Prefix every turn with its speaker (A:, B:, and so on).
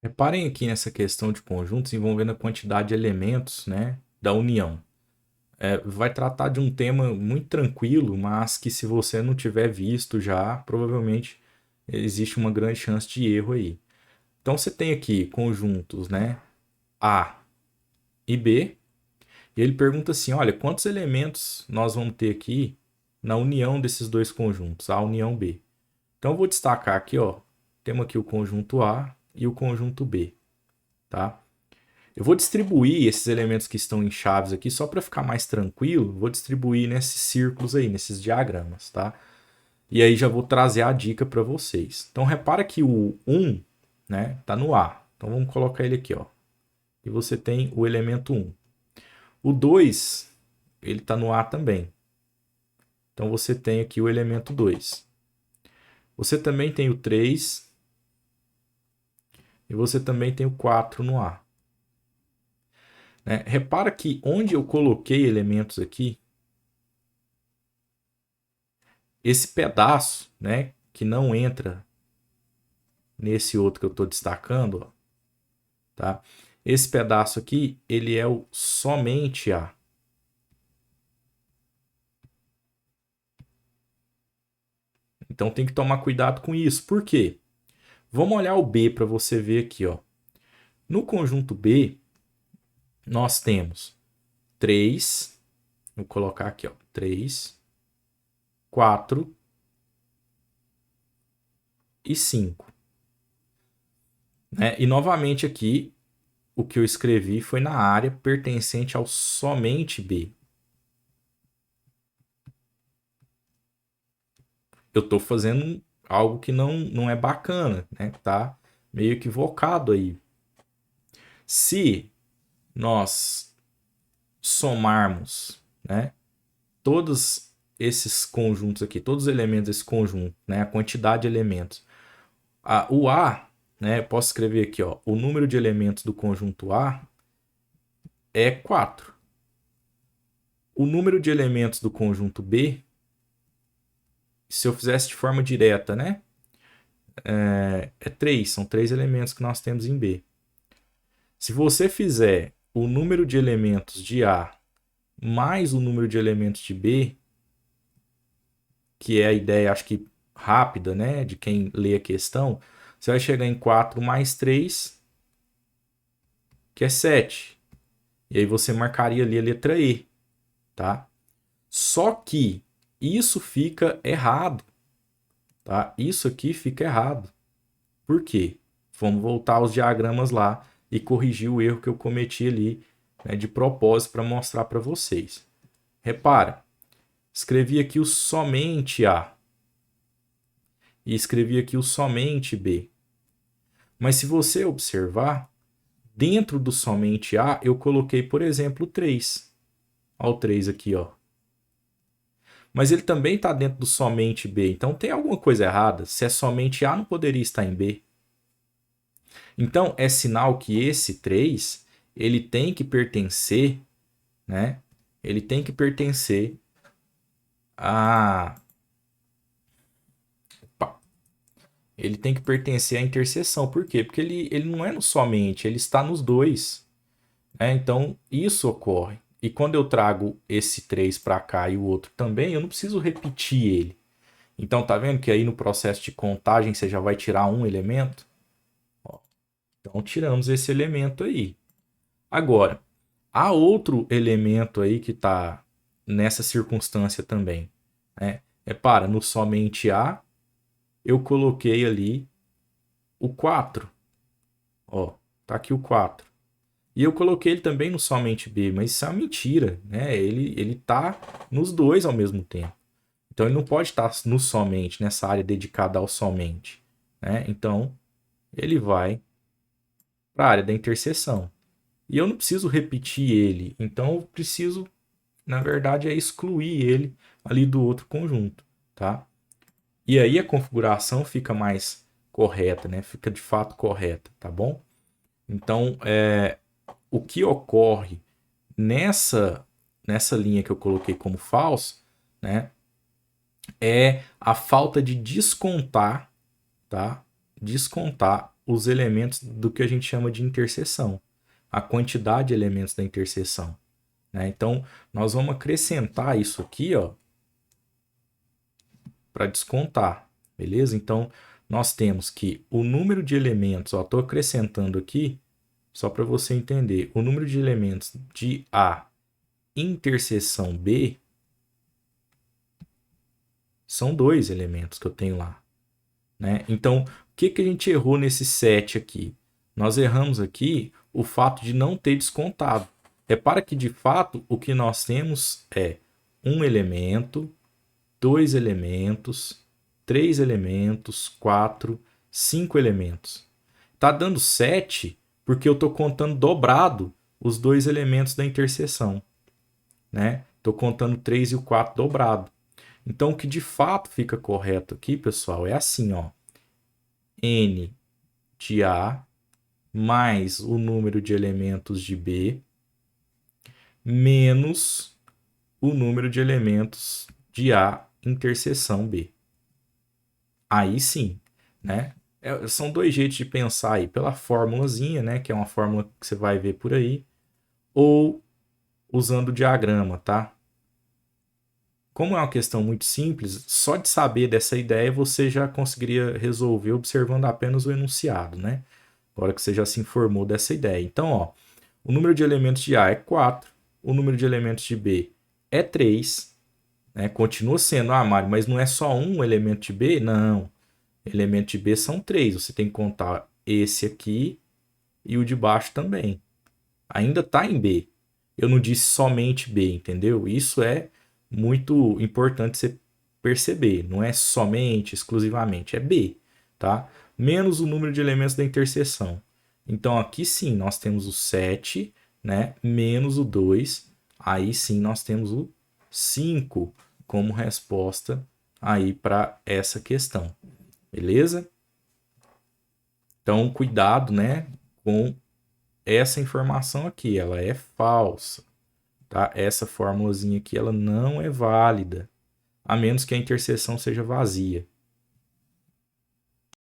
A: Reparem aqui nessa questão de conjuntos envolvendo a quantidade de elementos, né, da união. Vai tratar de um tema muito tranquilo, mas que se você não tiver visto já, provavelmente existe uma grande chance de erro aí. Então você tem aqui conjuntos, né, A e B, e ele pergunta assim, olha, quantos elementos nós vamos ter aqui na união desses dois conjuntos, A união B. Então eu vou destacar aqui, ó, temos aqui o conjunto A e o conjunto B, tá? Eu vou distribuir esses elementos que estão em chaves aqui só para ficar mais tranquilo. Vou distribuir nesses círculos aí, nesses diagramas, tá? E aí já vou trazer a dica para vocês. Então repara que o 1, né, tá no A. Então vamos colocar ele aqui, ó. E você tem o elemento 1. O 2, ele tá no A também. Então você tem aqui o elemento 2. Você também tem o 3 e você também tem o 4 no A. Né? Repara que onde eu coloquei elementos aqui, esse pedaço, né, que não entra nesse outro que eu estou destacando, ó, tá? Esse pedaço aqui, ele é o somente A. Então tem que tomar cuidado com isso. Por quê? Vamos olhar o B para você ver aqui, ó. No conjunto B, nós temos 3, vou colocar aqui, ó, 3, 4 e 5. Né? E novamente aqui, o que eu escrevi foi na área pertencente ao somente B. Eu estou fazendo algo que não é bacana, né? Tá meio equivocado aí. Se nós somarmos, né, todos esses conjuntos aqui, todos os elementos desse conjunto, né, a quantidade de elementos, o A, né, posso escrever aqui, ó, o número de elementos do conjunto A é 4. O número de elementos do conjunto B, se eu fizesse de forma direta, né, é 3, são 3 elementos que nós temos em B. Se você fizer o número de elementos de A mais o número de elementos de B, que é a ideia, acho que rápida, né, de quem lê a questão, você vai chegar em 4 mais 3, que é 7. E aí você marcaria ali a letra E, tá? Só que isso fica errado, tá? Isso aqui fica errado. Por quê? Vamos voltar aos diagramas lá e corrigir o erro que eu cometi ali, né, de propósito para mostrar para vocês. Repara, escrevi aqui o somente A e escrevi aqui o somente B. Mas se você observar, dentro do somente A, eu coloquei, por exemplo, o 3. Olha o 3 aqui, ó. Mas ele também está dentro do somente B. Então tem alguma coisa errada. Se é somente A, não poderia estar em B. Então é sinal que esse 3 ele tem que pertencer, né? Ele tem que pertencer a. Opa. Ele tem que pertencer à interseção. Por quê? Porque ele não é no somente, ele está nos dois. Né? Então isso ocorre. E quando eu trago esse 3 para cá e o outro também, eu não preciso repetir ele. Então tá vendo que aí no processo de contagem você já vai tirar um elemento? Ó, então tiramos esse elemento aí. Agora, há outro elemento aí que está nessa circunstância também. Né? Repara, no somente A, eu coloquei ali o 4. Ó, tá aqui o 4. E eu coloquei ele também no somente B, mas isso é uma mentira. Né? Ele tá nos dois ao mesmo tempo. Então ele não pode estar no somente, nessa área dedicada ao somente. Né? Então ele vai para a área da interseção. E eu não preciso repetir ele, então eu preciso, na verdade, excluir ele ali do outro conjunto, tá? E aí a configuração fica mais correta, né? Fica de fato correta, tá bom? Então, o que ocorre nessa linha que eu coloquei como falso, né? É a falta de descontar, tá? Descontar os elementos do que a gente chama de interseção, a quantidade de elementos da interseção, né? Então, nós vamos acrescentar isso aqui, ó, para descontar, beleza? Então, nós temos que o número de elementos, ó, estou acrescentando aqui, só para você entender, o número de elementos de A interseção B são 2 elementos que eu tenho lá, né? Então, o que a gente errou nesse set aqui? Nós erramos aqui o fato de não ter descontado. Repara que, de fato, o que nós temos é um elemento, 2 elementos, 3 elementos, 4, 5 elementos. Está dando 7 porque eu estou contando dobrado os 2 elementos da interseção, né? Estou contando o 3 e o 4 dobrado. Então, o que de fato fica correto aqui, pessoal, é assim, ó. N de A mais o número de elementos de B menos o número de elementos de A interseção B. Aí sim, né? São 2 jeitos de pensar aí. Pela formulazinha, né? Que é uma fórmula que você vai ver por aí. Ou usando o diagrama, tá? Como é uma questão muito simples, só de saber dessa ideia você já conseguiria resolver observando apenas o enunciado, né? Agora que você já se informou dessa ideia. Então, ó, o número de elementos de A é 4, o número de elementos de B é 3, né? Continua sendo, Mário, mas não é só um elemento de B? Não. Elemento de B são 3, você tem que contar esse aqui e o de baixo também. Ainda está em B. Eu não disse somente B, entendeu? Isso é muito importante você perceber. Não é somente, exclusivamente, é B, tá? Menos o número de elementos da interseção. Então, aqui sim, nós temos o 7, né? Menos o 2. Aí sim, nós temos o 5 como resposta aí para essa questão. Beleza? Então, cuidado, né? Com essa informação aqui. Ela é falsa. Tá? Essa formulazinha aqui ela não é válida, a menos que a interseção seja vazia.